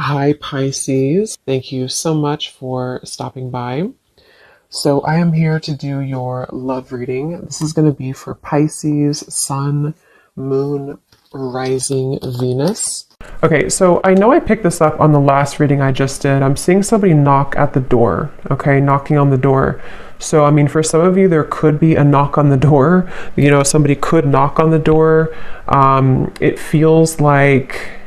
Hi, Pisces. Thank you so much for stopping by. So, I am here to do your love reading. This is going to be for Pisces, Sun, Moon, Rising, Venus. Okay, so I know I picked this up on the last reading I just did. I'm seeing somebody knock at the door, okay, knocking on the door. So, I mean, for some of you, there could be a knock on the door. Somebody could knock on the door. It feels like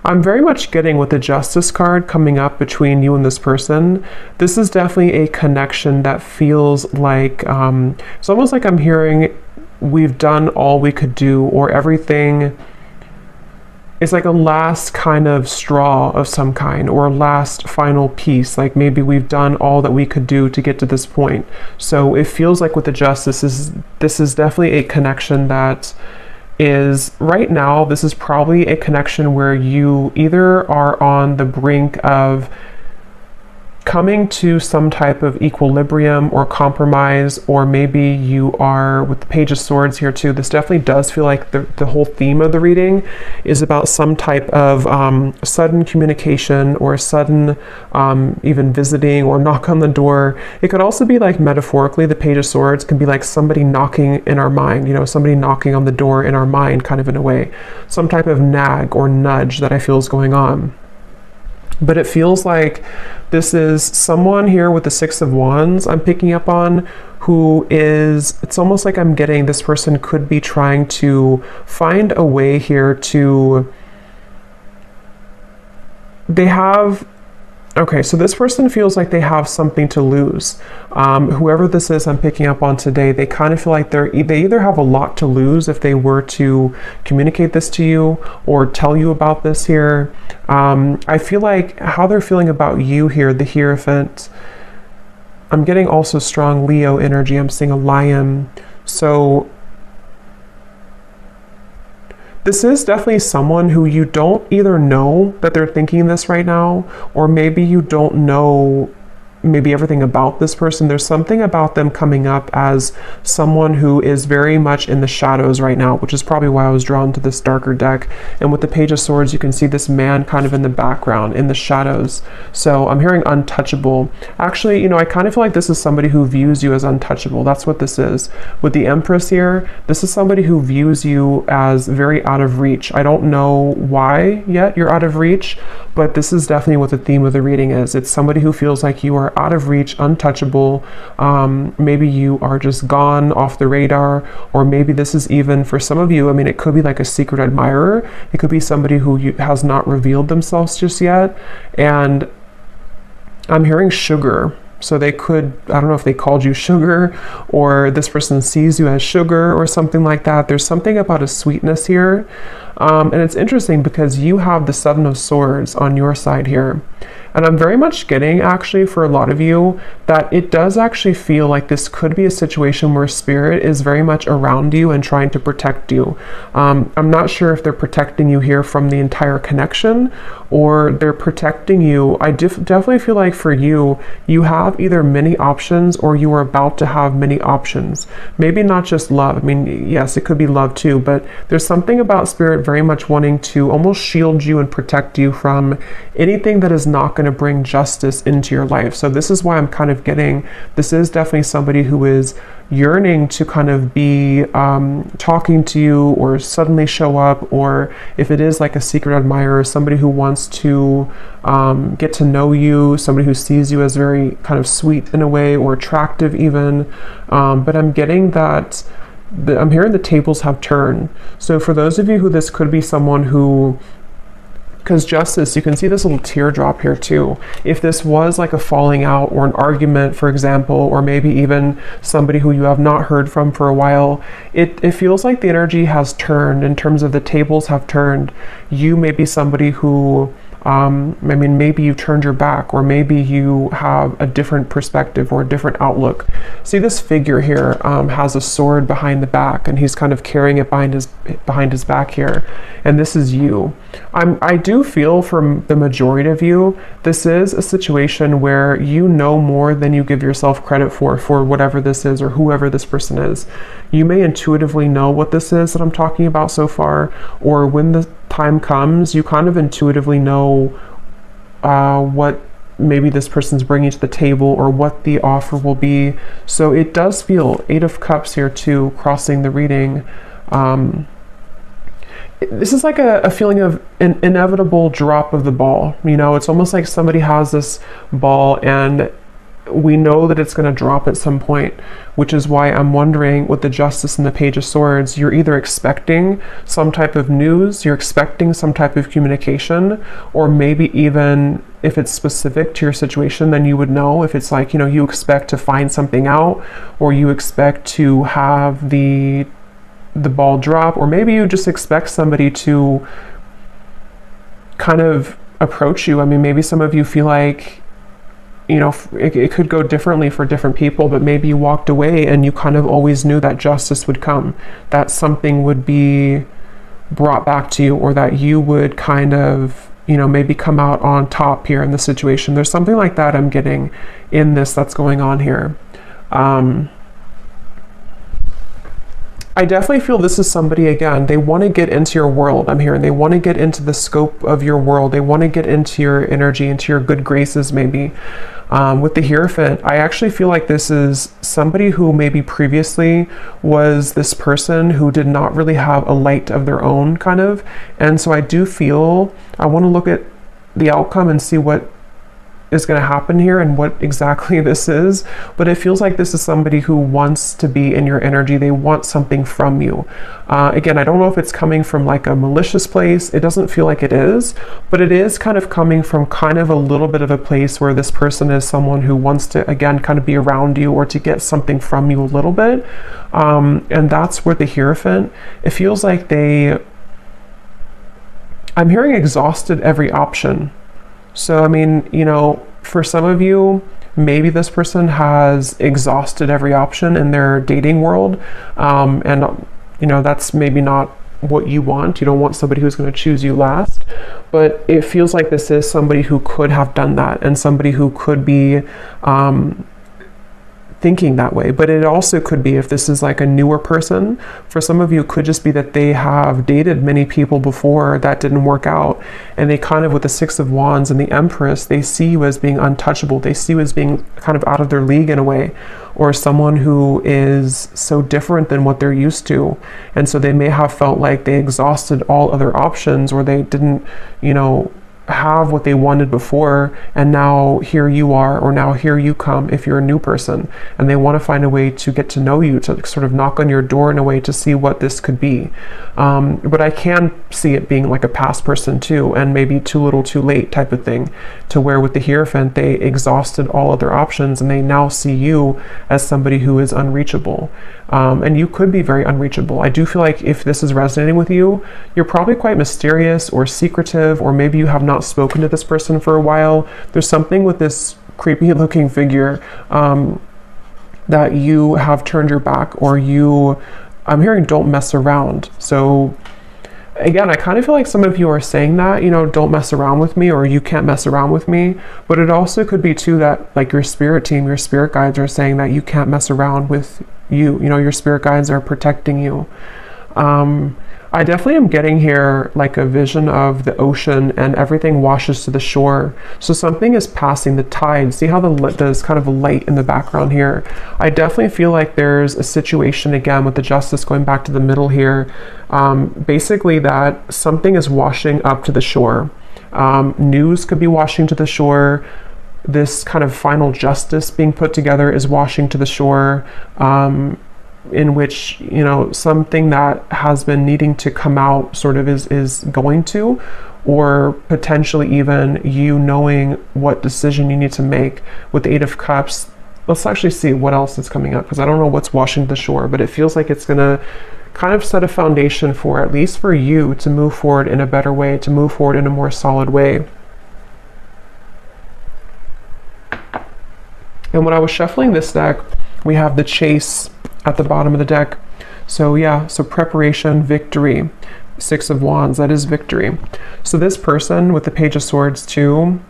I'm very much getting with the Justice card coming up between you and this person. This is definitely a connection that feels like, it's almost like I'm hearing we've done all we could do, or everything. It's like a last kind of straw of some kind, or a last final piece. Like maybe we've done all that we could do to get to this point. So it feels like with the Justice, this is definitely a connection that is right now. This is probably a connection where you either are on the brink of coming to some type of equilibrium or compromise, or maybe you are with the Page of Swords here too. This definitely does feel like the whole theme of the reading is about some type of sudden communication, or sudden even visiting or knock on the door. It could also be like metaphorically, the Page of Swords can be like somebody knocking in our mind, somebody knocking on the door in our mind, kind of in a way, some type of nag or nudge that I feel is going on. But it feels like this is someone here with the Six of Wands I'm picking up on, who is, it's almost like I'm getting this person could be trying to find a way here to, so this person feels like they have something to lose. Whoever this is I'm picking up on today, they kind of feel like they either have a lot to lose if they were to communicate this to you or tell you about this here. I feel like how they're feeling about you here, the Hierophant. I'm getting also strong Leo energy. I'm seeing a lion. So this is definitely someone who you don't either know that they're thinking this right now, or maybe you don't know maybe everything about this person. There's something about them coming up as someone who is very much in the shadows right now, which is probably why I was drawn to this darker deck. And with the Page of Swords, you can see this man kind of in the background, in the shadows. So I'm hearing untouchable. Actually, I kind of feel like this is somebody who views you as untouchable. That's what this is. With the Empress here, this is somebody who views you as very out of reach. I don't know why yet you're out of reach, but this is definitely what the theme of the reading is. It's somebody who feels like you are out of reach, untouchable. Maybe you are just gone off the radar, or maybe this is even for some of you, it could be like a secret admirer. It could be somebody who has not revealed themselves just yet. And I'm hearing sugar. So they could, I don't know if they called you sugar, or this person sees you as sugar or something like that. There's something about a sweetness here. And it's interesting because you have the Seven of Swords on your side here. And I'm very much getting, actually, for a lot of you, that it does actually feel like this could be a situation where Spirit is very much around you and trying to protect you. I'm not sure if they're protecting you here from the entire connection, or they're protecting you. I definitely feel like for you, you have either many options, or you are about to have many options. Maybe not just love. Yes, it could be love too, but there's something about Spirit very much wanting to almost shield you and protect you from anything that is not going to bring justice into your life. So this is why I'm kind of getting, this is definitely somebody who is yearning to kind of be talking to you, or suddenly show up, or if it is like a secret admirer, somebody who wants to get to know you, somebody who sees you as very kind of sweet in a way, or attractive even. But I'm getting that I'm hearing the tables have turned. So for those of you who this could be someone who, because Justice, you can see this little teardrop here too. If this was like a falling out or an argument, for example, or maybe even somebody who you have not heard from for a while, it feels like the energy has turned in terms of the tables have turned. You may be somebody who, maybe you turned your back, or maybe you have a different perspective or a different outlook. See, this figure here has a sword behind the back, and he's kind of carrying it behind his back here. And this is you. I do feel from the majority of you, this is a situation where you know more than you give yourself credit for whatever this is, or whoever this person is. You may intuitively know what this is that I'm talking about so far, or when the time comes, you kind of intuitively know what maybe this person's bringing to the table or what the offer will be. So it does feel 8 of Cups here too, crossing the reading. This is like a feeling of an inevitable drop of the ball. You know, it's almost like somebody has this ball and we know that it's going to drop at some point, which is why I'm wondering with the Justice and the Page of Swords, you're either expecting some type of news, you're expecting some type of communication, or maybe even if it's specific to your situation, then you would know. If it's like, you know, you expect to find something out, or you expect to have the ball drop, or maybe you just expect somebody to kind of approach you. I mean, maybe some of you feel like, you know, it could go differently for different people, but maybe you walked away and you kind of always knew that justice would come, that something would be brought back to you, or that you would kind of, you know, maybe come out on top here in the situation. There's something like that I'm getting in this that's going on here. I definitely feel this is somebody, again, they want to get into your world. I'm hearing they want to get into the scope of your world. They want to get into your energy, into your good graces, maybe. With the Hierophant, I actually feel like this is somebody who maybe previously was this person who did not really have a light of their own, kind of. And so I do feel, I want to look at the outcome and see what is going to happen here and what exactly this is, but it feels like this is somebody who wants to be in your energy. They want something from you. Again, I don't know if it's coming from like a malicious place. It doesn't feel like it is, but it is kind of coming from kind of a little bit of a place where this person is someone who wants to, again, kind of be around you or to get something from you a little bit. And that's where the Hierophant, it feels like I'm hearing exhausted every option. So, I mean, you know, for some of you, maybe this person has exhausted every option in their dating world. And, you know, that's maybe not what you want. You don't want somebody who's going to choose you last. But it feels like this is somebody who could have done that and somebody who could be thinking that way. But it also could be, if this is like a newer person, for some of you, it could just be that they have dated many people before that didn't work out, and they kind of, with the Six of Wands and the Empress, they see you as being untouchable. They see you as being kind of out of their league in a way, or someone who is so different than what they're used to. And so they may have felt like they exhausted all other options, or they didn't, you know, have what they wanted before, and now here you are, or now here you come if you're a new person, and they want to find a way to get to know you, to sort of knock on your door in a way to see what this could be. But I can see it being like a past person too, and maybe too little too late type of thing, to where with the Hierophant they exhausted all other options and they now see you as somebody who is unreachable. And you could be very unreachable. I do feel like if this is resonating with you, you're probably quite mysterious or secretive, or maybe you have not spoken to this person for a while. There's something with this creepy looking figure that you have turned your back, or I'm hearing don't mess around. So again, I kind of feel like some of you are saying that, you know, don't mess around with me, or you can't mess around with me. But it also could be too that like your spirit team, your spirit guides are saying that you can't mess around with you. You know, your spirit guides are protecting you. I definitely am getting here like a vision of the ocean and everything washes to the shore. So something is passing the tide. See how there's kind of a light in the background here. I definitely feel like there's a situation, again, with the Justice going back to the middle here. Basically that something is washing up to the shore. News could be washing to the shore. This kind of final justice being put together is washing to the shore. In which, you know, something that has been needing to come out sort of is going to, or potentially even you knowing what decision you need to make. With the Eight of Cups, let's actually see what else is coming up, because I don't know what's washing the shore, but it feels like it's gonna kind of set a foundation for, at least for you, to move forward in a better way, to move forward in a more solid way. And when I was shuffling this deck, we have the Chase at the bottom of the deck. So yeah, so preparation, victory, Six of Wands, that is victory. So this person with the Page of Swords too,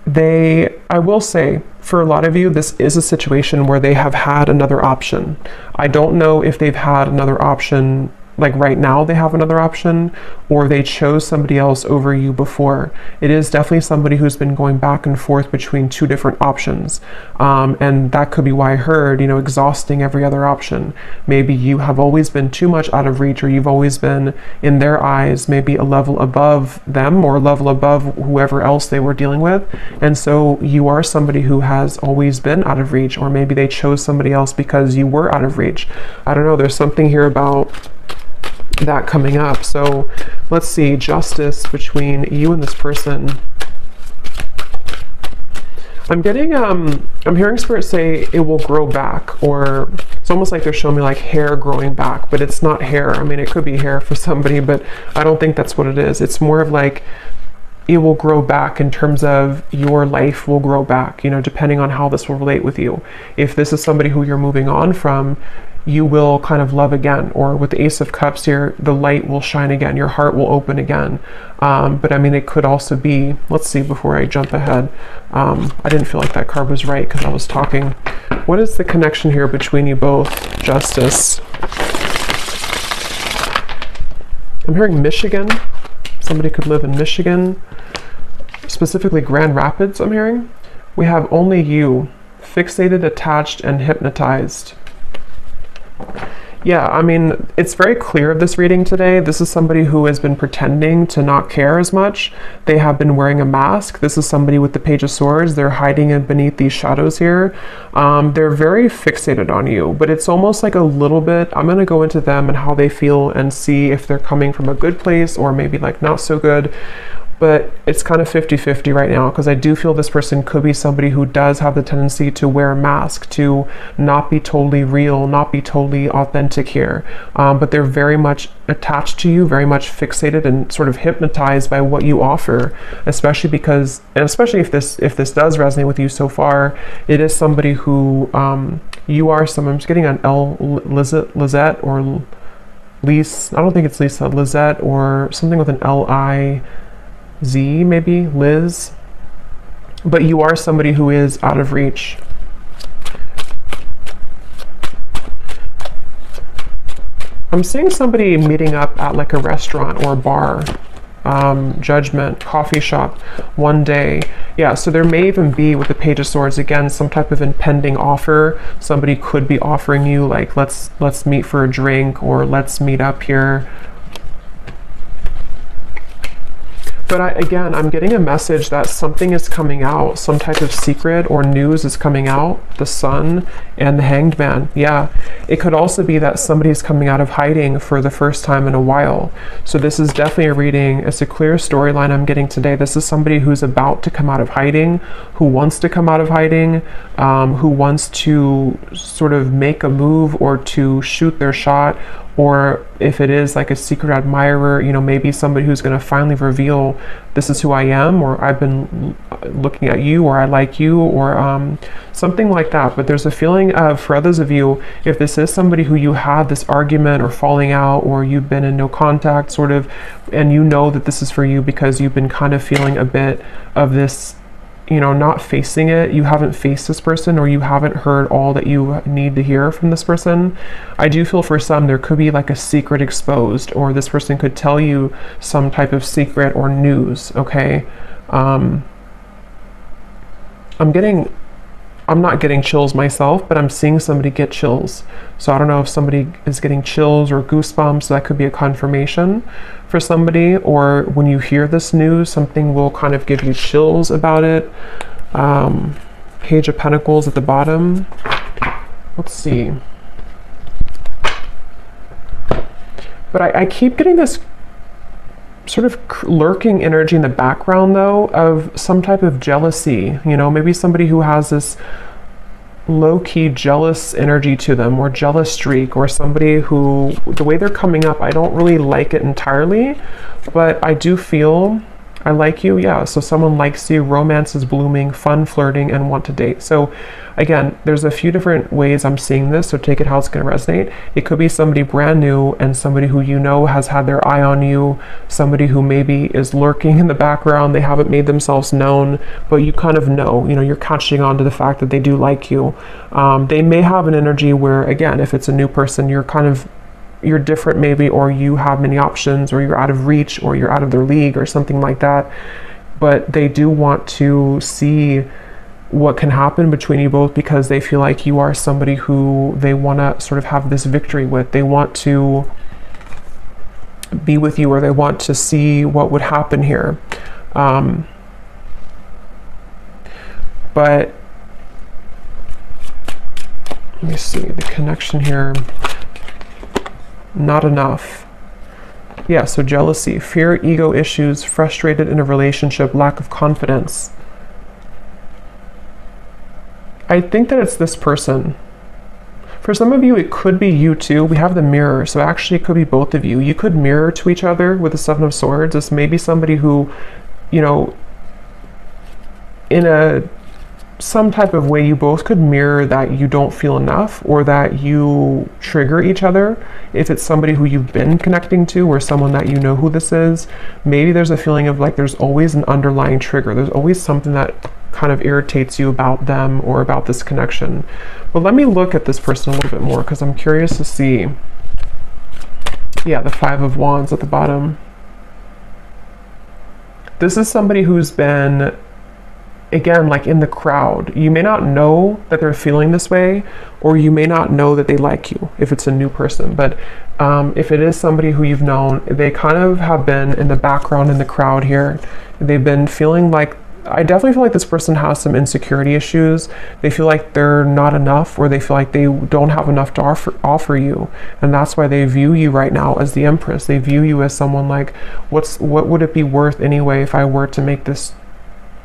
I will say, for a lot of you, this is a situation where they have had another option. I don't know if they've had another option like right now they have another option, or they chose somebody else over you before. It is definitely somebody who's been going back and forth between two different options. And that could be why I heard, you know, exhausting every other option. Maybe you have always been too much out of reach, or you've always been, in their eyes, maybe a level above them or a level above whoever else they were dealing with. And so you are somebody who has always been out of reach, or maybe they chose somebody else because you were out of reach. I don't know, there's something here about that coming up. So let's see, justice between you and this person. I'm getting, I'm hearing Spirit say it will grow back, or it's almost like they're showing me like hair growing back, but it's not hair. I mean, it could be hair for somebody, but I don't think that's what it is. It's more of like, it will grow back in terms of your life will grow back, you know, depending on how this will relate with you. If this is somebody who you're moving on from, you will kind of love again, or with the Ace of Cups here, the light will shine again, your heart will open again. But I mean, it could also be, let's see, before I jump ahead, I didn't feel like that card was right because I was talking. What is the connection here between you both? Justice. I'm hearing Michigan. Somebody could live in Michigan, specifically Grand Rapids, I'm hearing. We have only you, fixated, attached, and hypnotized. Yeah, I mean, it's very clear of this reading today. This is somebody who has been pretending to not care as much. They have been wearing a mask. This is somebody with the Page of Swords. They're hiding in beneath these shadows here. They're very fixated on you, but it's almost like a little bit, I'm going to go into them and how they feel and see if they're coming from a good place or maybe like not so good. But it's kind of 50-50 right now, because I do feel this person could be somebody who does have the tendency to wear a mask, to not be totally real, not be totally authentic here. But they're very much attached to you, very much fixated and sort of hypnotized by what you offer, especially because, and especially if this does resonate with you so far, it is somebody who, you are someone, I'm just getting an Lizette or Lise, I don't think it's Lisa, Lizette or something with an L-I-Z, maybe Liz, but you are somebody who is out of reach. I'm seeing somebody meeting up at like a restaurant or a bar, Judgment, coffee shop one day. Yeah, so there may even be, with the Page of Swords, again, some type of impending offer. Somebody could be offering you like, let's meet for a drink, or let's meet up here. But I'm getting a message that something is coming out, some type of secret or news is coming out. The Sun and the Hanged Man. Yeah, it could also be that somebody's coming out of hiding for the first time in a while. So this is definitely a reading. It's a clear storyline I'm getting today. This is somebody who's about to come out of hiding, who wants to come out of hiding, who wants to sort of make a move or to shoot their shot. Or if it is like a secret admirer, you know, maybe somebody who's going to finally reveal, this is who I am, or I've been looking at you, or I like you, or something like that. But there's a feeling of, for others of you, if this is somebody who you had this argument or falling out, or you've been in no contact sort of, and you know that this is for you because you've been kind of feeling a bit of this, you know, not facing it, you haven't faced this person, or you haven't heard all that you need to hear from this person. I do feel for some there could be like a secret exposed, or this person could tell you some type of secret or news, okay? I'm not getting chills myself, but I'm seeing somebody get chills. So I don't know if somebody is getting chills or goosebumps. That could be a confirmation for somebody, or when you hear this news, something will kind of give you chills about it. Page of Pentacles at the bottom. Let's see. But I keep getting this sort of lurking energy in the background, though, of some type of jealousy. You know, maybe somebody who has this low-key jealous energy to them, or jealous streak, or somebody who, the way they're coming up, I don't really like it entirely, but I do feel I like you. Yeah, so someone likes you, romance is blooming, fun, flirting, and want to date. So again, there's a few different ways I'm seeing this, so take it how it's going to resonate. It could be somebody brand new and somebody who you know has had their eye on you, somebody who maybe is lurking in the background, they haven't made themselves known, but you kind of know, you know, you're catching on to the fact that they do like you. They may have an energy where, again, if it's a new person, you're kind of you're different maybe, or you have many options, or you're out of reach, or you're out of their league, or something like that. But they do want to see what can happen between you both, because they feel like you are somebody who they want to sort of have this victory with. They want to be with you, or they want to see what would happen here. But let me see the connection here. Not enough. Yeah, so jealousy, fear, ego issues, frustrated in a relationship, lack of confidence. I think that it's this person. For some of you, it could be you too. We have the mirror, so actually it could be both of you. You could mirror to each other with the Seven of Swords. This may be somebody who, you know, in some type of way, you both could mirror that you don't feel enough, or that you trigger each other. If it's somebody who you've been connecting to, or someone that you know who this is, maybe there's a feeling of like there's always an underlying trigger. There's always something that kind of irritates you about them or about this connection. But let me look at this person a little bit more, because I'm curious to see. Yeah, the Five of Wands at the bottom. This is somebody who's been, again, like in the crowd. You may not know that they're feeling this way, or you may not know that they like you if it's a new person. But if it is somebody who you've known, they kind of have been in the background in the crowd here. They've been feeling like, I definitely feel like this person has some insecurity issues. They feel like they're not enough, or they feel like they don't have enough to offer you. And that's why they view you right now as the Empress. They view you as someone like, what would it be worth anyway if I were to make this,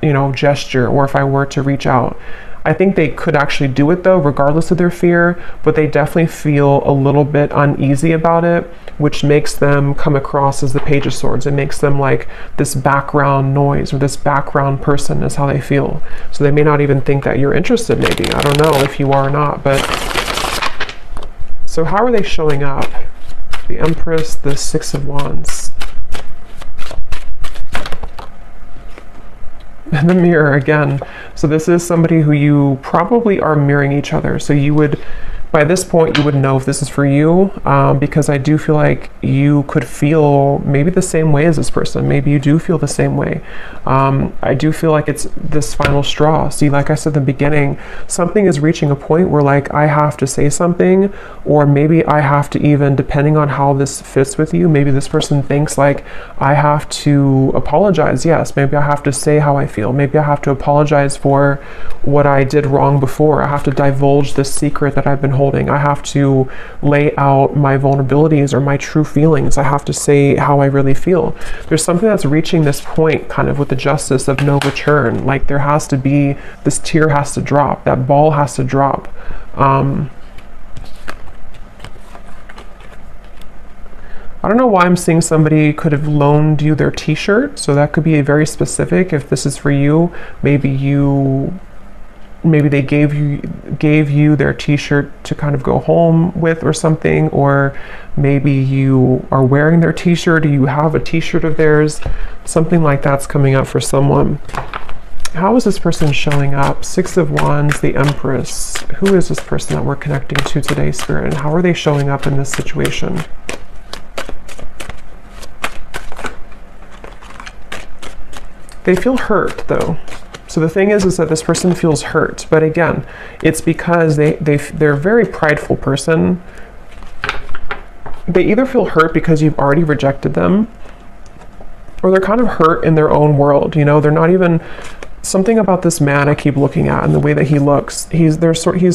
you know, gesture, or if I were to reach out. I think they could actually do it though, regardless of their fear, but they definitely feel a little bit uneasy about it, which makes them come across as the Page of Swords. It makes them like this background noise, or this background person is how they feel. So they may not even think that you're interested, maybe. I don't know if you are or not, but so how are they showing up? The Empress, the Six of Wands. And the Mirror again. So this is somebody who you probably are mirroring each other. So you would, by this point, you would know if this is for you, because I do feel like you could feel maybe the same way as this person. Maybe you do feel the same way. I do feel like it's this final straw. See, like I said in the beginning, something is reaching a point where like I have to say something, or maybe I have to even, depending on how this fits with you, maybe this person thinks like I have to apologize. Yes, maybe I have to say how I feel. Maybe I have to apologize for what I did wrong before. I have to divulge this secret that I've been holding. I have to lay out my vulnerabilities or my true feelings. I have to say how I really feel. There's something that's reaching this point kind of with the Justice of no return. Like there has to be, this tear has to drop, that ball has to drop. I don't know why I'm seeing somebody could have loaned you their t-shirt. So that could be a very specific. If this is for you, maybe they gave you their t-shirt to kind of go home with or something, or maybe you are wearing their t-shirt, or you have a t-shirt of theirs. Something like that's coming up for someone. How is this person showing up? Six of Wands, the Empress. Who is this person that we're connecting to today, Spirit? And how are they showing up in this situation? They feel hurt though. So the thing is that this person feels hurt, but again, it's because they're a very prideful person. They either feel hurt because you've already rejected them, or they're kind of hurt in their own world. You know, they're not even, something about this man I keep looking at and the way that he looks, he's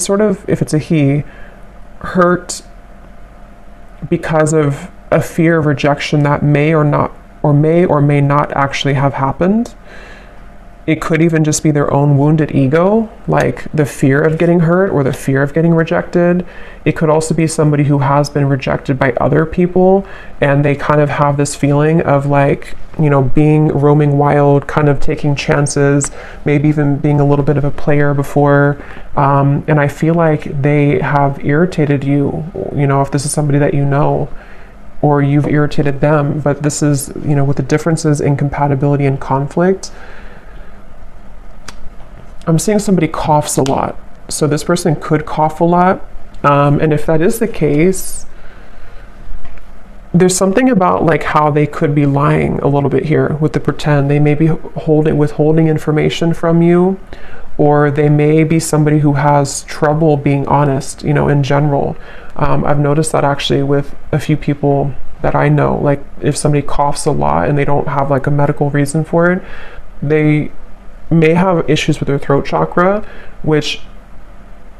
sort of, if it's a he, hurt because of a fear of rejection that may or may not actually have happened. It could even just be their own wounded ego, like the fear of getting hurt or the fear of getting rejected. It could also be somebody who has been rejected by other people, and they kind of have this feeling of like, you know, being roaming wild, kind of taking chances, maybe even being a little bit of a player before. And I feel like they have irritated you, you know, if this is somebody that you know, or you've irritated them. But this is, you know, with the differences in compatibility and conflict, I'm seeing somebody coughs a lot. So this person could cough a lot. And if that is the case, there's something about like how they could be lying a little bit here with the pretend. They may be withholding information from you, or they may be somebody who has trouble being honest, you know, in general. I've noticed that actually with a few people that I know. Like if somebody coughs a lot and they don't have like a medical reason for it, they may have issues with their throat chakra, which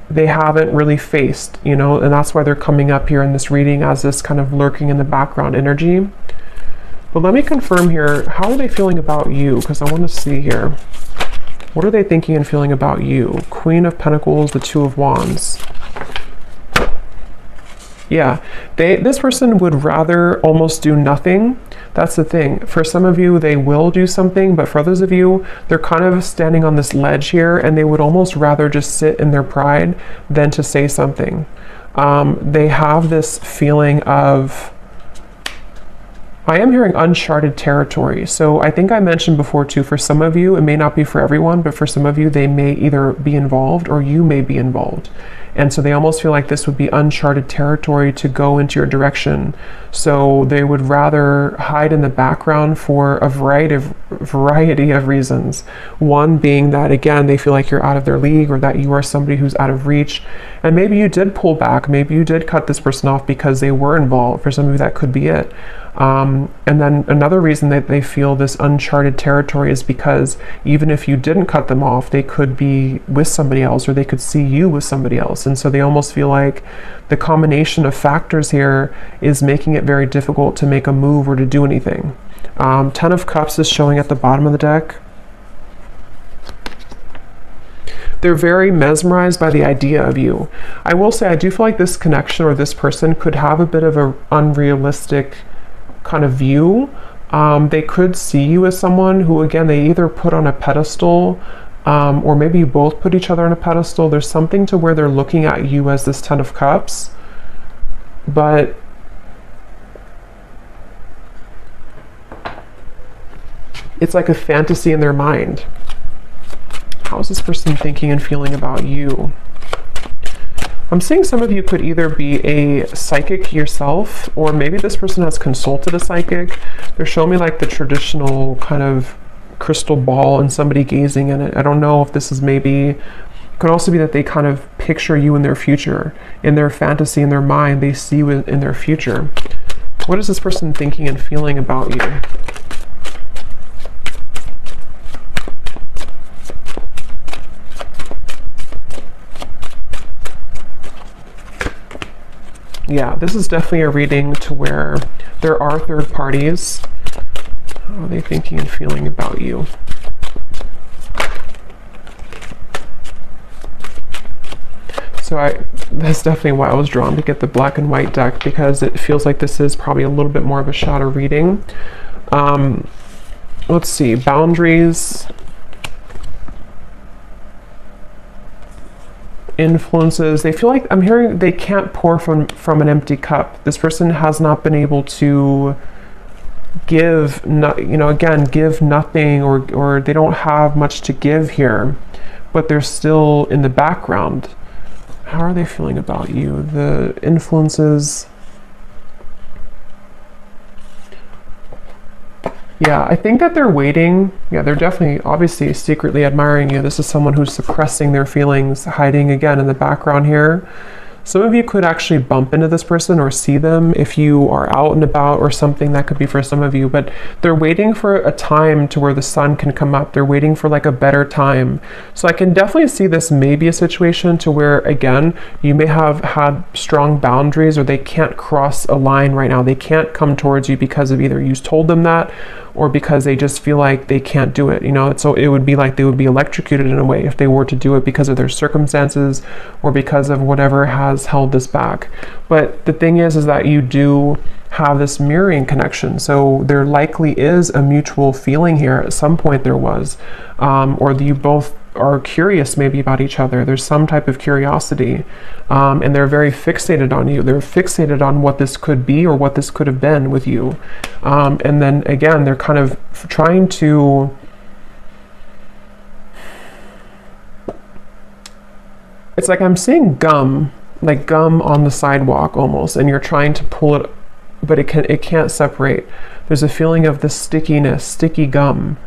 they haven't really faced, you know, and that's why they're coming up here in this reading as this kind of lurking in the background energy. But let me confirm here, how are they feeling about you? Because I want to see here. What are they thinking and feeling about you? Queen of Pentacles, the Two of Wands. Yeah, this person would rather almost do nothing. That's the thing. For some of you, they will do something, but for others of you, they're kind of standing on this ledge here, and they would almost rather just sit in their pride than to say something. They have this feeling of, I am hearing uncharted territory. So I think I mentioned before too, for some of you, it may not be for everyone, but for some of you, they may either be involved or you may be involved. And so they almost feel like this would be uncharted territory to go into your direction. So they would rather hide in the background for a variety of reasons. One being that, again, they feel like you're out of their league, or that you are somebody who's out of reach. And maybe you did pull back. Maybe you did cut this person off because they were involved. For some of you, that could be it. And then another reason that they feel this uncharted territory is because even if you didn't cut them off, they could be with somebody else, or they could see you with somebody else. And so they almost feel like the combination of factors here is making it very difficult to make a move or to do anything. 10 of Cups is showing at the bottom of the deck. They're very mesmerized by the idea of you. I will say, I do feel like this connection or this person could have a bit of an unrealistic kind of view. They could see you as someone who, again, they either put on a pedestal, or maybe you both put each other on a pedestal. There's something to where they're looking at you as this 10 of Cups, but it's like a fantasy in their mind. How is this person thinking and feeling about you? I'm seeing some of you could either be a psychic yourself, or maybe this person has consulted a psychic. They're showing me like the traditional kind of crystal ball and somebody gazing in it. I don't know if this is maybe, it could also be that they kind of picture you in their future, in their fantasy, in their mind, they see you in their future. What is this person thinking and feeling about you? Yeah, this is definitely a reading to where there are third parties. How are they thinking and feeling about you? So that's definitely why I was drawn to get the black and white deck, because it feels like this is probably a little bit more of a shadow reading. Let's see, boundaries, influences. They feel like, I'm hearing they can't pour from an empty cup. This person has not been able to give, give nothing, or they don't have much to give here, but they're still in the background. How are they feeling about you? The influences. Yeah, I think that they're waiting. Yeah, they're definitely, obviously, secretly admiring you. This is someone who's suppressing their feelings, hiding again in the background here. Some of you could actually bump into this person or see them if you are out and about or something. That could be for some of you, but they're waiting for a time to where the sun can come up. They're waiting for like a better time. So I can definitely see this may be a situation to where, again, you may have had strong boundaries, or they can't cross a line right now. They can't come towards you because of either you told them that, or because they just feel like they can't do it, so it would be like they would be electrocuted in a way if they were to do it because of their circumstances or because of whatever has held this back. But the thing is that you do have this mirroring connection, so there likely is a mutual feeling here. At some point there was, or you both are curious maybe about each other. There's some type of curiosity, and they're very fixated on you. They're fixated on what this could be or what this could have been with you. And then again, they're kind of trying to, it's like I'm seeing gum, like gum on the sidewalk almost, and you're trying to pull it but it can't separate. There's a feeling of the stickiness, sticky gum.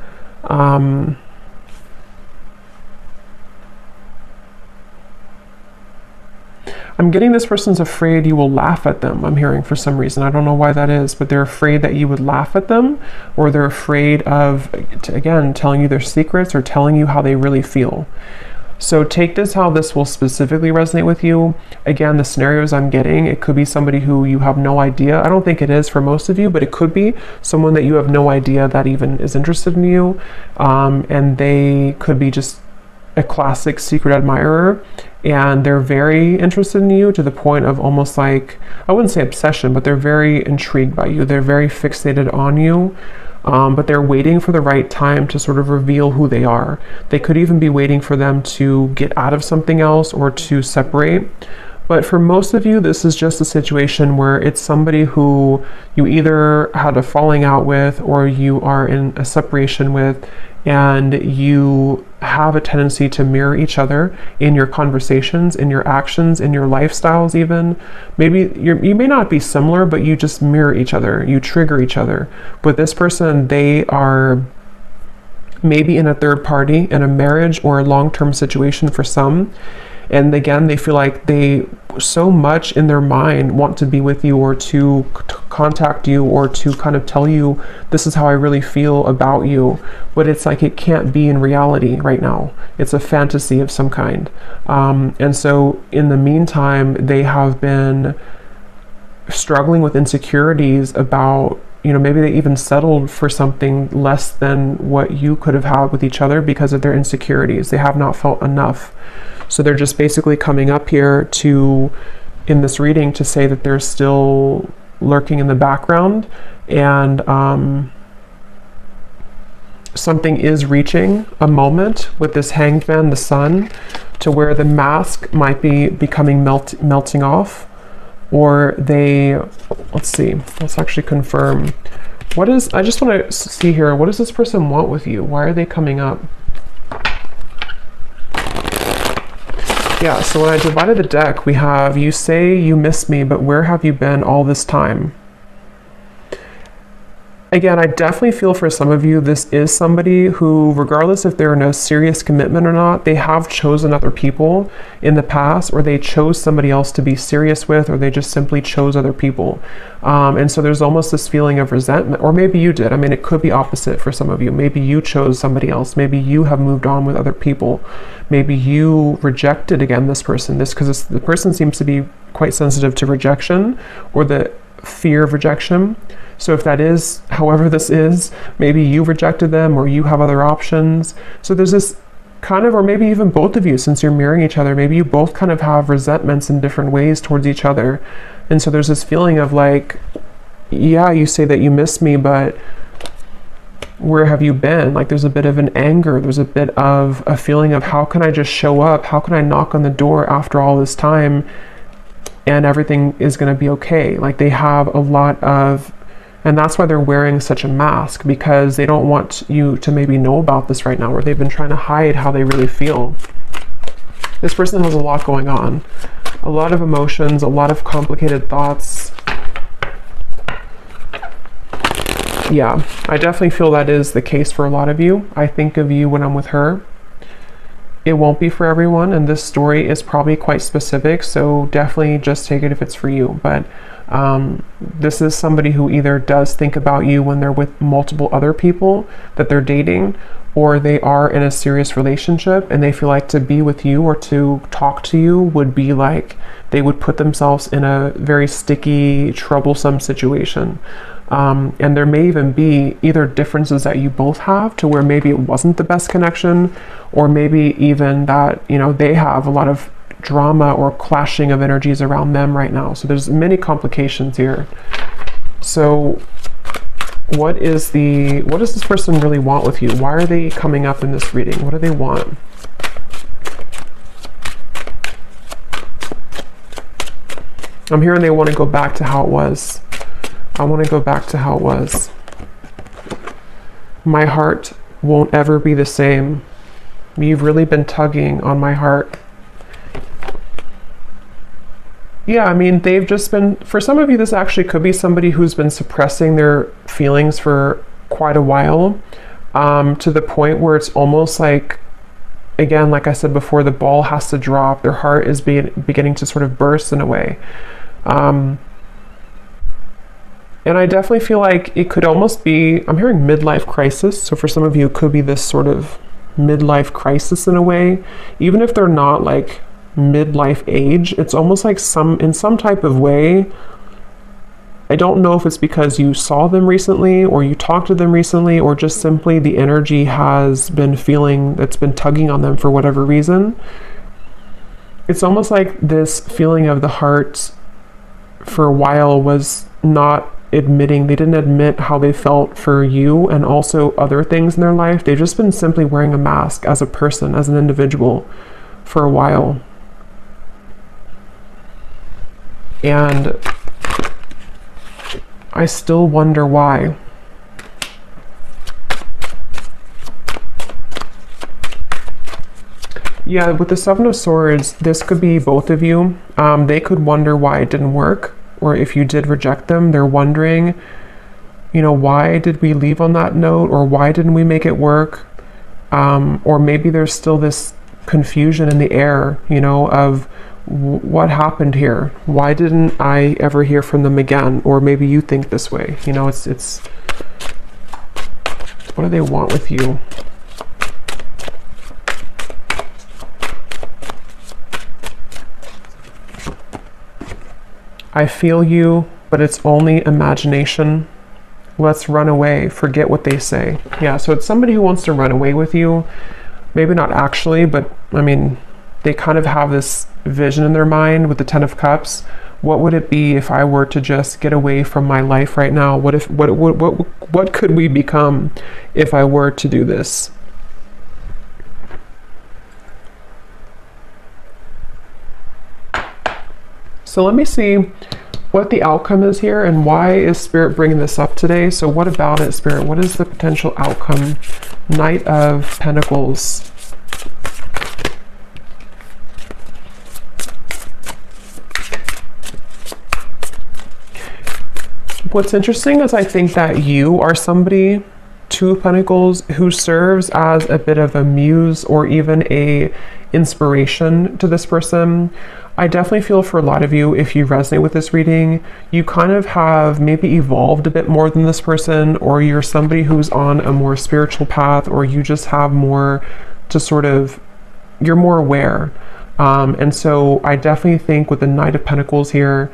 I'm getting this person's afraid you will laugh at them. I'm hearing for some reason. I don't know why that is, but they're afraid that you would laugh at them, or they're afraid of, again, telling you their secrets or telling you how they really feel. So take this how this will specifically resonate with you. Again, the scenarios I'm getting, it could be somebody who you have no idea. I don't think it is for most of you, but it could be someone that you have no idea that even is interested in you. And they could be just a classic secret admirer, and they're very interested in you to the point of almost like, I wouldn't say obsession, but they're very intrigued by you. They're very fixated on you. But they're waiting for the right time to sort of reveal who they are. They could even be waiting for them to get out of something else or to separate. But for most of you, this is just a situation where it's somebody who you either had a falling out with or you are in a separation with, and you have a tendency to mirror each other in your conversations, in your actions, in your lifestyles even. Maybe you may not be similar, but you just mirror each other, you trigger each other. With this person, they are maybe in a third party, in a marriage or a long-term situation for some. And again, they feel like they so much in their mind want to be with you, or to contact you, or to kind of tell you, this is how I really feel about you. But it's like it can't be in reality right now. It's a fantasy of some kind. And so in the meantime, they have been struggling with insecurities about, maybe they even settled for something less than what you could have had with each other because of their insecurities. They have not felt enough. So they're just basically coming up here in this reading to say that they're still lurking in the background, and something is reaching a moment with this Hanged Man, the Sun, to where the mask might be becoming melting off, or let's actually confirm. I just want to see here, what does this person want with you? Why are they coming up? Yeah, so when I divided the deck, we have, you say you miss me, but where have you been all this time? Again, I definitely feel for some of you, this is somebody who, regardless if they're in a serious commitment or not, they have chosen other people in the past, or they chose somebody else to be serious with, or they just simply chose other people. And so there's almost this feeling of resentment, or maybe you did. I mean, it could be opposite for some of you. Maybe you chose somebody else. Maybe you have moved on with other people. Maybe you rejected, again, this person. Because the person seems to be quite sensitive to rejection, or the fear of rejection. So if that is, however this is, maybe you rejected them, or you have other options. So there's this kind of, or maybe even both of you, since you're mirroring each other, maybe you both kind of have resentments in different ways towards each other. And so there's this feeling of like, yeah, you say that you miss me, but where have you been? Like there's a bit of an anger, there's a bit of a feeling of, how can I just show up? How can I knock on the door after all this time and everything is going to be okay? Like they have a lot of, and that's why they're wearing such a mask, because they don't want you to maybe know about this right now, or they've been trying to hide how they really feel. This person has a lot going on, a lot of emotions, a lot of complicated thoughts. Yeah, I definitely feel that is the case for a lot of you. I think of you when I'm with her. It won't be for everyone, and this story is probably quite specific, so definitely just take it if it's for you. But this is somebody who either does think about you when they're with multiple other people that they're dating, or they are in a serious relationship and they feel like to be with you or to talk to you would be like they would put themselves in a very sticky, troublesome situation. And there may even be either differences that you both have, to where maybe it wasn't the best connection, or maybe even that, they have a lot of drama or clashing of energies around them right now. So there's many complications here. So what does this person really want with you? Why are they coming up in this reading? What do they want? I'm hearing they want to go back to how it was. I want to go back to how it was. My heart won't ever be the same. You've really been tugging on my heart. Yeah, I mean, they've just been, for some of you, this actually could be somebody who's been suppressing their feelings for quite a while, to the point where it's almost like, again, like I said before, the ball has to drop. Their heart is beginning to sort of burst in a way. And I definitely feel like it could almost be, I'm hearing midlife crisis. So for some of you, it could be this sort of midlife crisis in a way. Even if they're not like midlife age, it's almost like in some type of way. I don't know if it's because you saw them recently or you talked to them recently, or just simply the energy has been feeling, that's been tugging on them for whatever reason. It's almost like this feeling of the heart for a while was not admitting, they didn't admit how they felt for you and also other things in their life. They've just been simply wearing a mask as a person, as an individual for a while. And I still wonder why. Yeah, with the Seven of Swords, this could be both of you. They could wonder why it didn't work, or if you did reject them, they're wondering, you know, why did we leave on that note, or why didn't we make it work? Or maybe there's still this confusion in the air, you know, of what happened here? Why didn't I ever hear from them again? Or maybe you think this way, you know, it's what do they want with you? I feel you, but it's only imagination. Let's run away, forget what they say. Yeah, so it's somebody who wants to run away with you. Maybe not actually, but I mean, they kind of have this vision in their mind with the Ten of Cups. What would it be if I were to just get away from my life right now? What could we become if I were to do this? So let me see what the outcome is here, and why is Spirit bringing this up today. So what about it, Spirit? What is the potential outcome? Knight of Pentacles. What's interesting is I think that you are somebody, Two of Pentacles, who serves as a bit of a muse or even a inspiration to this person. I definitely feel for a lot of you, if you resonate with this reading, you kind of have maybe evolved a bit more than this person, or you're somebody who's on a more spiritual path, or you just have more to sort of, you're more aware. And so I definitely think with the Knight of Pentacles here,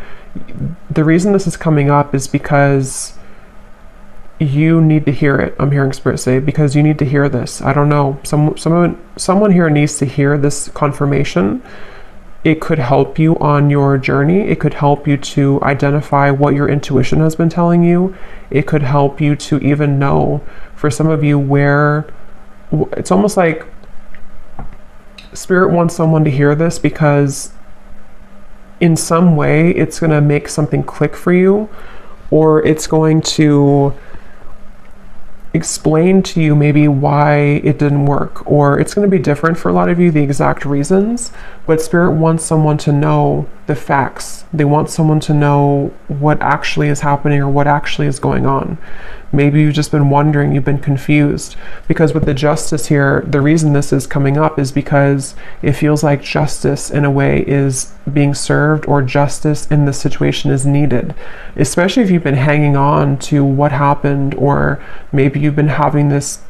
the reason this is coming up is because you need to hear it. I'm hearing Spirit say, because you need to hear this. I don't know. Someone here needs to hear this confirmation. It could help you on your journey. It could help you to identify what your intuition has been telling you. It could help you to even know, for some of you, where it's almost like Spirit wants someone to hear this, because in some way it's going to make something click for you, or it's going to explain to you maybe why it didn't work, or it's going to be different for a lot of you, the exact reasons, but Spirit wants someone to know the facts. They want someone to know what actually is happening, or what actually is going on. Maybe you've just been wondering, you've been confused, because with the Justice here, the reason this is coming up is because it feels like justice in a way is being served, or justice in the situation is needed, especially if you've been hanging on to what happened, or maybe you've been having this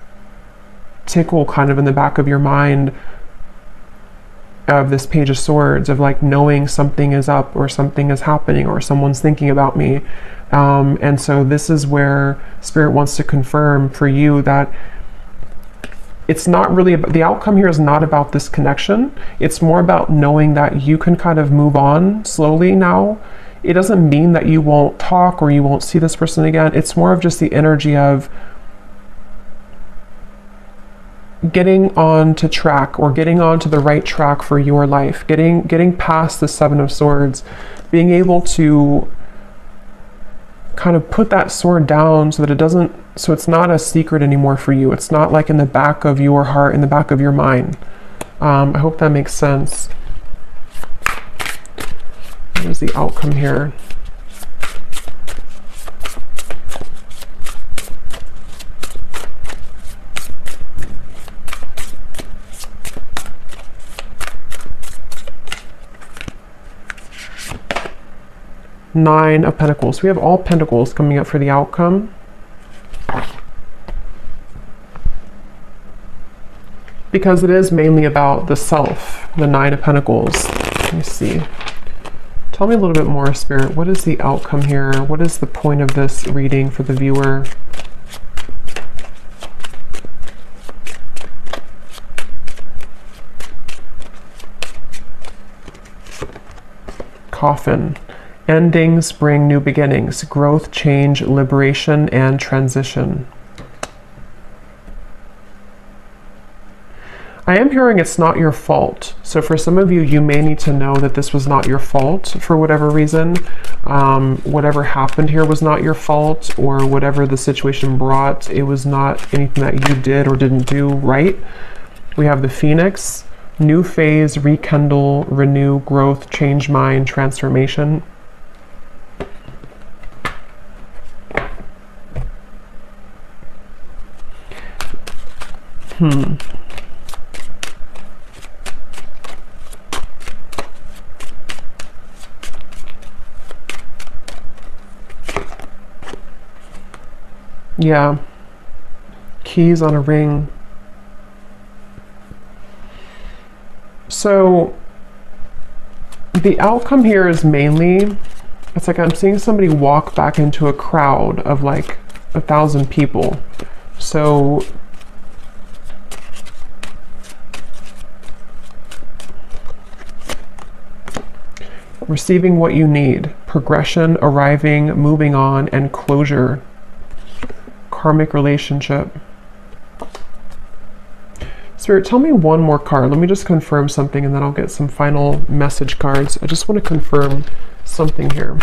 tickle kind of in the back of your mind of this Page of Swords, of like knowing something is up, or something is happening, or someone's thinking about me. And so this is where Spirit wants to confirm for you that it's not really about, the outcome here is not about this connection. It's more about knowing that you can kind of move on slowly now. It doesn't mean that you won't talk or you won't see this person again. It's more of just the energy of getting on to track, or getting on to the right track for your life, getting past the Seven of Swords, being able to kind of put that sword down so that it's not a secret anymore for you. It's not like in the back of your heart, in the back of your mind. I hope that makes sense. What is the outcome here? Nine of Pentacles. We have all Pentacles coming up for the outcome. Because it is mainly about the self, the Nine of Pentacles. Let me see. Tell me a little bit more, Spirit. What is the outcome here? What is the point of this reading for the viewer? Coffin. Endings bring new beginnings. Growth, change, liberation, and transition. I am hearing it's not your fault. So for some of you, you may need to know that this was not your fault for whatever reason. Whatever happened here was not your fault, or whatever the situation brought, it was not anything that you did or didn't do right. We have the Phoenix, new phase, rekindle, renew, growth, change mind, transformation. Yeah. Keys on a ring. So the outcome here is mainly, it's like I'm seeing somebody walk back into a crowd of like 1,000 people. So receiving what you need, progression, arriving, moving on, and closure. Karmic relationship. Spirit, tell me one more card. Let me just confirm something and then I'll get some final message cards. I just want to confirm something here.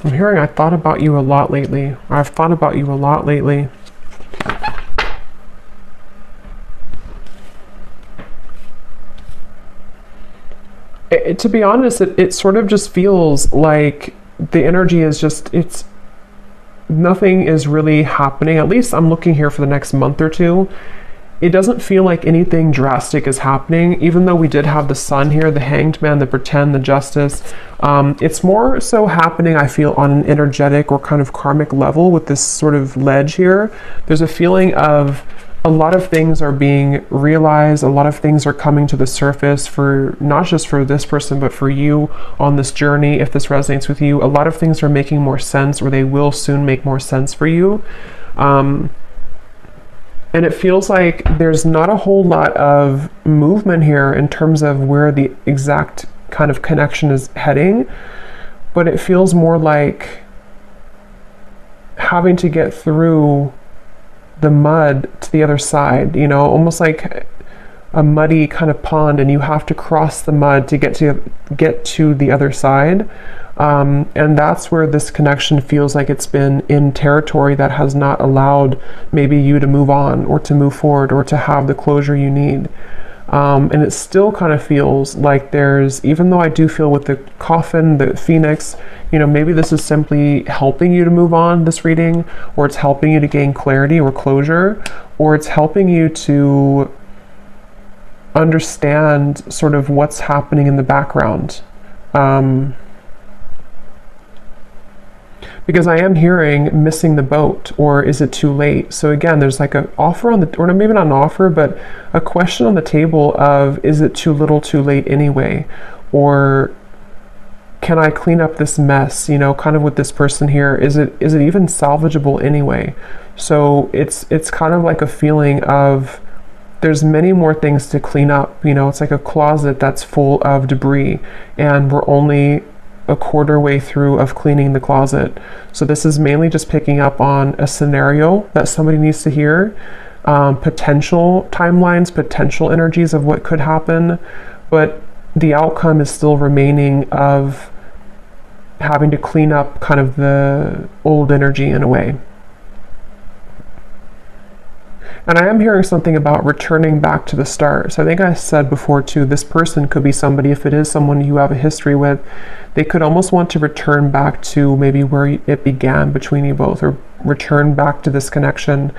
I'm hearing I thought about you a lot lately. I've thought about you a lot lately. To be honest, it sort of just feels like the energy is just, nothing is really happening. At least I'm looking here for the next month or two. It doesn't feel like anything drastic is happening, even though we did have the Sun here, the Hanged Man, the Pretend, the Justice. It's more so happening, I feel, on an energetic or kind of karmic level with this sort of ledge here. There's a feeling of a lot of things are being realized, a lot of things are coming to the surface for not just for this person, but for you on this journey. If this resonates with you, a lot of things are making more sense, or they will soon make more sense for you. And it feels like there's not a whole lot of movement here in terms of where the exact kind of connection is heading, but it feels more like having to get through the mud to the other side, you know, almost like a muddy kind of pond, and you have to cross the mud to get to the other side. And that's where this connection feels like it's been in territory that has not allowed maybe you to move on or to move forward or to have the closure you need. And it still kind of feels like there's, even though I do feel with the Coffin, the Phoenix, you know, maybe this is simply helping you to move on, this reading, or it's helping you to gain clarity or closure, or it's helping you to understand sort of what's happening in the background. Because I am hearing missing the boat, or is it too late? So again, there's like an offer on the, or maybe not an offer, but a question on the table of, is it too little too late anyway? Or can I clean up this mess, you know, kind of with this person here? Is it even salvageable anyway? So it's kind of like a feeling of there's many more things to clean up. You know, it's like a closet that's full of debris, and we're only a quarter way through of cleaning the closet. So this is mainly just picking up on a scenario that somebody needs to hear, potential timelines, potential energies of what could happen, but the outcome is still remaining of having to clean up kind of the old energy in a way. And I am hearing something about returning back to the start. So I think I said before too, this person could be somebody, if it is someone you have a history with, they could almost want to return back to maybe where it began between you both, or return back to this connection.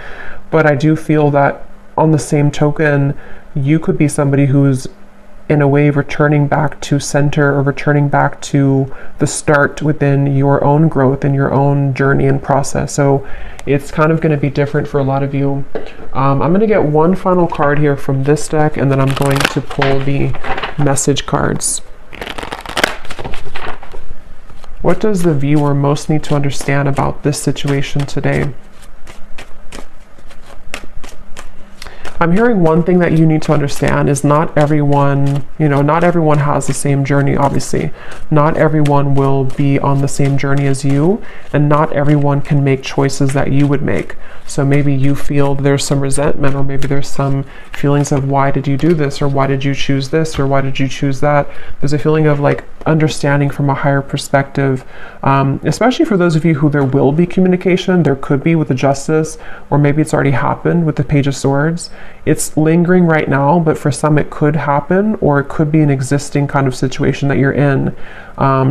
But I do feel that on the same token, you could be somebody who's in a way returning back to center, or returning back to the start within your own growth and your own journey and process. So it's kind of going to be different for a lot of you. I'm going to get one final card here from this deck, and then I'm going to pull the message cards. What does the viewer most need to understand about this situation today? I'm hearing one thing that you need to understand is not everyone, you know, not everyone has the same journey, obviously. Not everyone will be on the same journey as you, and not everyone can make choices that you would make. So maybe you feel there's some resentment, or maybe there's some feelings of why did you do this, or why did you choose this, or why did you choose that? There's a feeling of like understanding from a higher perspective, especially for those of you who there will be communication. There could be with the Justice, or maybe it's already happened with the Page of Swords. It's lingering right now, but for some it could happen, or it could be an existing kind of situation that you're in,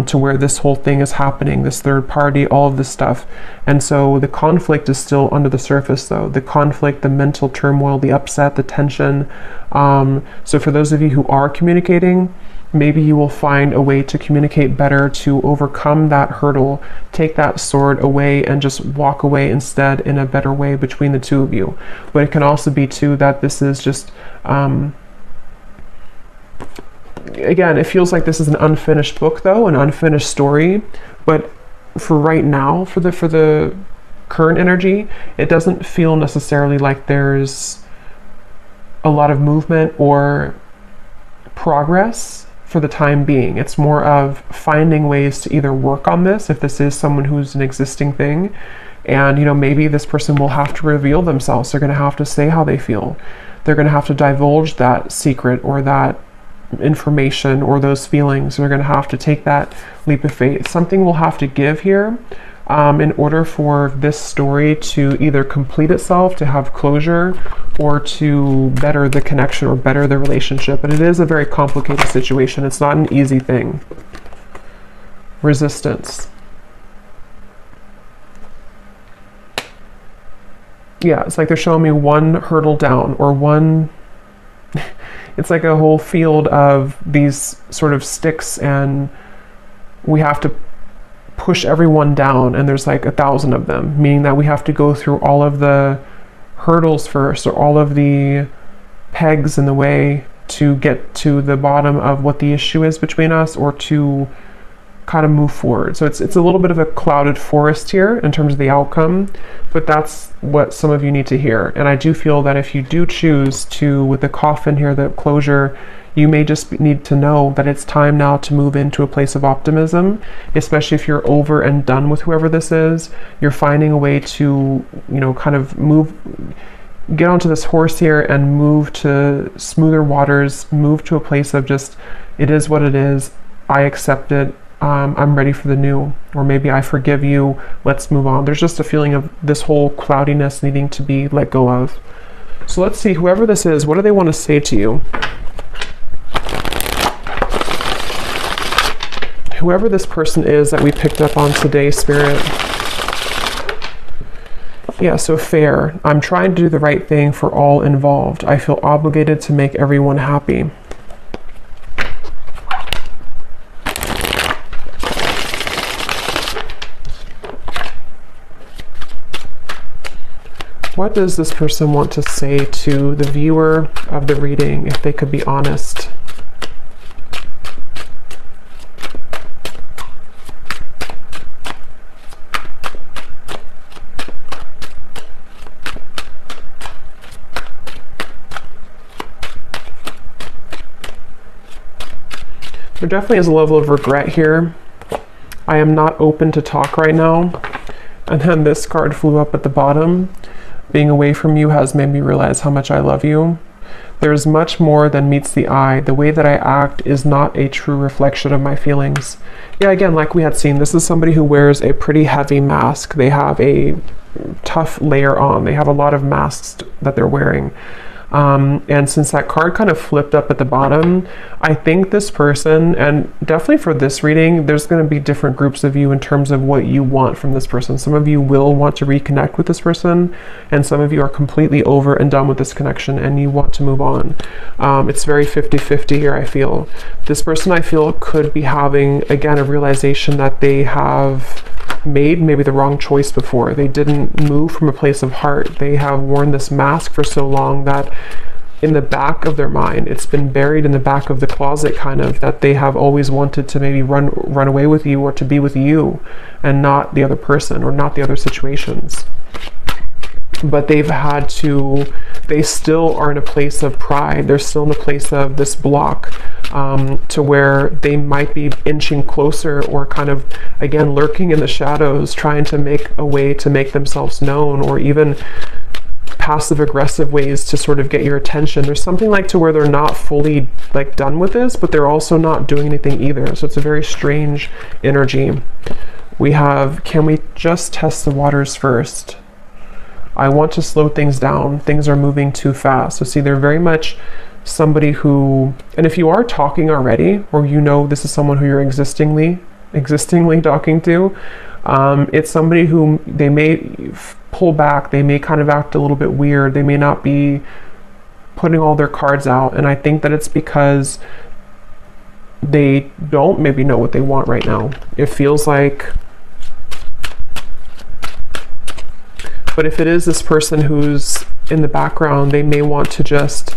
to where this whole thing is happening, this third party, all of this stuff. And so the conflict is still under the surface though. The conflict, the mental turmoil, the upset, the tension. So for those of you who are communicating, maybe you will find a way to communicate better, to overcome that hurdle, take that sword away and just walk away instead in a better way between the two of you. But it can also be too that this is just, again, it feels like this is an unfinished book though, an unfinished story. But for right now, for the current energy, it doesn't feel necessarily like there's a lot of movement or progress for the time being. It's more of finding ways to either work on this, if this is someone who's an existing thing, and you know, maybe this person will have to reveal themselves. They're going to have to say how they feel. They're going to have to divulge that secret or that information or those feelings. They're going to have to take that leap of faith. Something will have to give here in order for this story to either complete itself, to have closure, or to better the connection or better the relationship. But it is a very complicated situation. It's not an easy thing. Resistance. Yeah, it's like they're showing me one hurdle down, or one it's like a whole field of these sort of sticks, and we have to push everyone down, and there's like 1,000 of them, meaning that we have to go through all of the hurdles first, or all of the pegs in the way to get to the bottom of what the issue is between us, or to kind of move forward. So it's a little bit of a clouded forest here in terms of the outcome, but that's what some of you need to hear. And I do feel that if you do choose to, with the coffin here, the closure, you may just need to know that it's time now to move into a place of optimism, especially if you're over and done with whoever this is. You're finding a way to, you know, kind of get onto this horse here and move to smoother waters, move to a place of just, it is what it is, I accept it, I'm ready for the new, or maybe I forgive you, let's move on. There's just a feeling of this whole cloudiness needing to be let go of. So let's see, whoever this is, what do they want to say to you? Whoever this person is that we picked up on today, Spirit. Yeah, so fair. I'm trying to do the right thing for all involved. I feel obligated to make everyone happy. What does this person want to say to the viewer of the reading, if they could be honest? There definitely is a level of regret here. I am not open to talk right now. And then this card flew up at the bottom. Being away from you has made me realize how much I love you. There's much more than meets the eye. The way that I act is not a true reflection of my feelings. Yeah, again, like we had seen, this is somebody who wears a pretty heavy mask. They have a tough layer on. They have a lot of masks that they're wearing. And since that card kind of flipped up at the bottom, I think this person, and definitely for this reading, there's going to be different groups of you in terms of what you want from this person. Some of you will want to reconnect with this person, and some of you are completely over and done with this connection and you want to move on. It's very 50-50 here, I feel. This person, I feel, could be having, again, a realization that they have made maybe the wrong choice before. They didn't move from a place of heart. They have worn this mask for so long that in the back of their mind, it's been buried in the back of the closet, kind of, that they have always wanted to maybe run away with you or to be with you and not the other person or not the other situations. But they've had to, they still are in a place of pride. They're still in a place of this block, to where they might be inching closer or kind of, again, lurking in the shadows, trying to make a way to make themselves known, or even passive aggressive ways to sort of get your attention. There's something like to where they're not fully like done with this, but they're also not doing anything either. So it's a very strange energy. We have, can we just test the waters first? I want to slow things down. Things are moving too fast. So see, they're very much somebody who, and if you are talking already, or you know this is someone who you're existingly talking to, it's somebody who they may pull back, they may kind of act a little bit weird, they may not be putting all their cards out, and I think that it's because they don't maybe know what they want right now. It feels like, but if it is this person who's in the background, they may want to just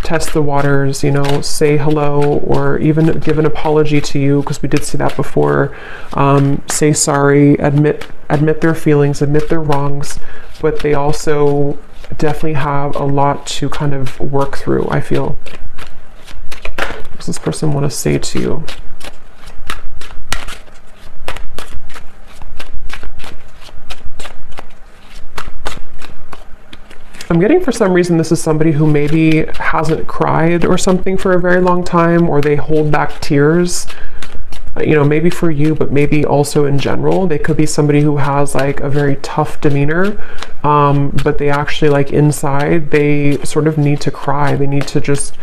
test the waters, you know, say hello, or even give an apology to you, because we did see that before. Say sorry, admit their feelings, admit their wrongs, but they also definitely have a lot to kind of work through, I feel. What does this person want to say to you? I'm getting, for some reason, this is somebody who maybe hasn't cried or something for a very long time, or they hold back tears, you know, maybe for you, but maybe also in general. They could be somebody who has like a very tough demeanor, but they actually, like, inside, they sort of need to cry. They need to just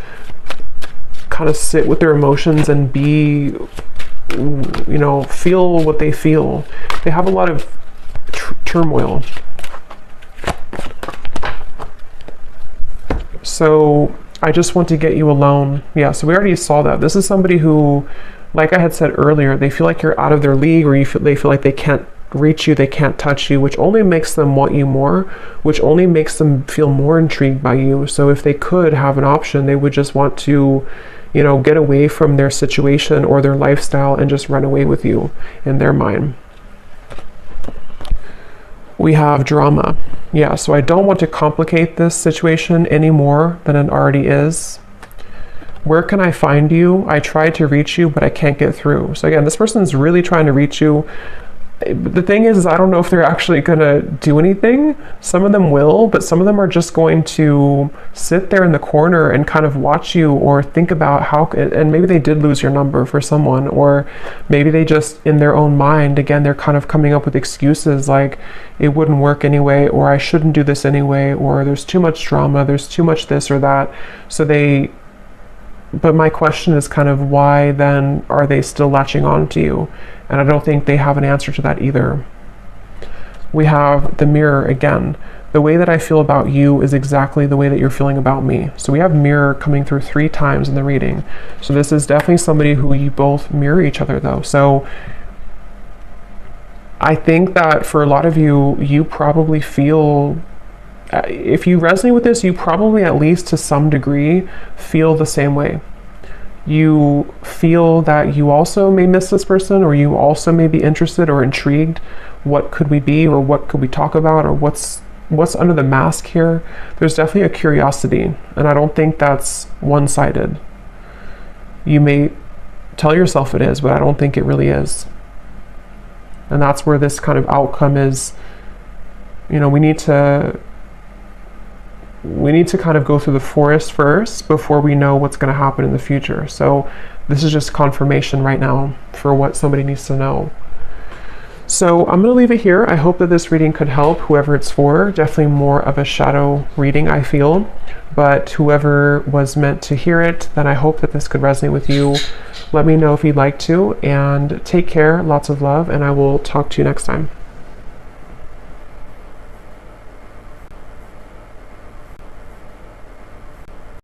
kind of sit with their emotions and be, you know, feel what they feel. They have a lot of turmoil. So I just want to get you alone. Yeah, so we already saw that. This is somebody who, like I had said earlier, they feel like you're out of their league, or they feel like they can't reach you, they can't touch you, which only makes them want you more, which only makes them feel more intrigued by you. So if they could have an option, they would just want to, you know, get away from their situation or their lifestyle and just run away with you in their mind. We have drama. Yeah, so I don't want to complicate this situation any more than it already is. Where can I find you? I tried to reach you, but I can't get through. So again, this person's really trying to reach you. The thing is I don't know if they're actually going to do anything. Some of them will, but some of them are just going to sit there in the corner and kind of watch you, or think about how, and maybe they did lose your number for someone, or maybe they just, in their own mind, again, they're kind of coming up with excuses like it wouldn't work anyway, or I shouldn't do this anyway, or there's too much drama, there's too much this or that. So but my question is kind of, why then are they still latching on to you? And I don't think they have an answer to that either. We have the mirror again. The way that I feel about you is exactly the way that you're feeling about me. So we have mirror coming through 3 times in the reading. So this is definitely somebody who you both mirror each other though. So I think that for a lot of you, you probably feel, if you resonate with this, you probably, at least to some degree, feel the same way. You feel that you also may miss this person, or you also may be interested or intrigued. What could we be, or what could we talk about, or what's under the mask here? There's definitely a curiosity, and I don't think that's one-sided. You may tell yourself it is, but I don't think it really is. And that's where this kind of outcome is. You know, we need to kind of go through the forest first before we know what's going to happen in the future. So this is just confirmation right now for what somebody needs to know. So I'm going to leave it here. I hope that this reading could help whoever it's for. Definitely more of a shadow reading, I feel. But whoever was meant to hear it, then I hope that this could resonate with you. Let me know if you'd like to, and take care. Lots of love, and I will talk to you next time.